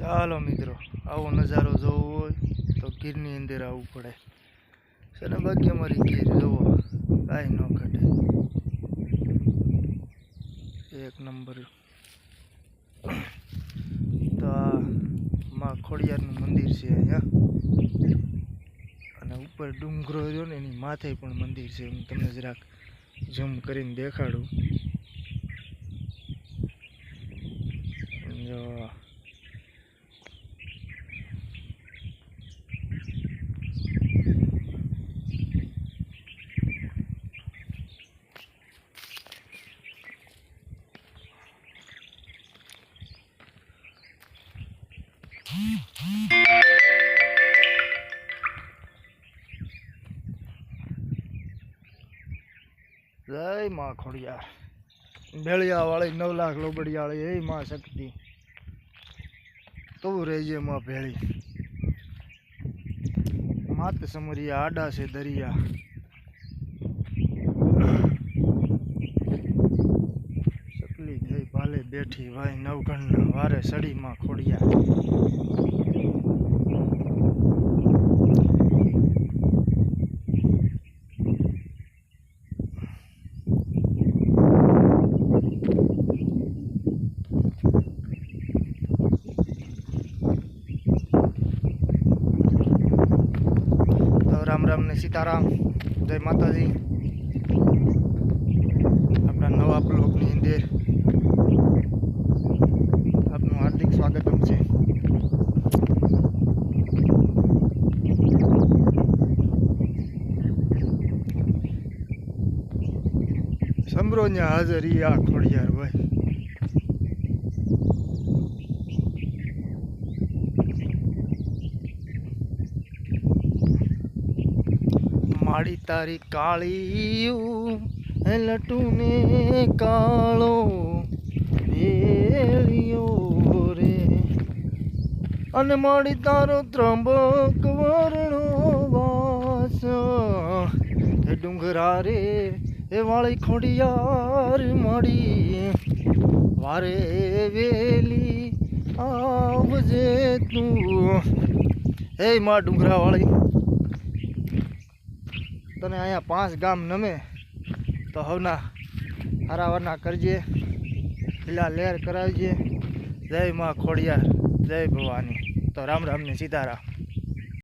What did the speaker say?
ચાલો મિત્રો, આવો નજારો જોવો હોય તો ગીરની અંદર આવવું પડે છે ને. બાકી અમારી ગીર જોવો કાંઈ ન ઘટે, એક નંબર. તો આ માં ખોડિયારનું મંદિર છે અહીંયા, અને ઉપર ડુંગરો રહ્યો ને એની માથે પણ મંદિર છે. હું તમને જરાક ઝૂમ કરીને દેખાડું. જો જય માં ખોડિયાર, બેળિયા વાળી 9 લાખ લોબડિયા વાળી, એ માં શક્તિ તું રહેજે માં ભેળી. માત સમરિયા આડા છે દરિયા, સકલી થઈ ભાલે બેઠી ભાઈ નવગણના વારે સડી માં ખોડિયાર. राम राम ने सीताराम, जय माता जी। अपना नवा ब्लॉग ની અંદર આપનું હાર્દિક સ્વાગતમ છે. સમરોnya હાજરી આ ખોડિયાર ભાઈ. माड़ी तारी कालियूं लटूने कालो वेलियो रे, अने माड़ी तारो त्र्यंबक वर्णो वास, ए डूंगरा रे ए वाली खोडियार माड़ी वारे वेली आवजे तू. ए मां डूंगरा वाली, तने अँ 5 गाम नमे तो हवना हरावरना करजे, लीला लहर करावजे. जय माँ खोडियार, जय भवानी. तो राम राम ने सीताराम.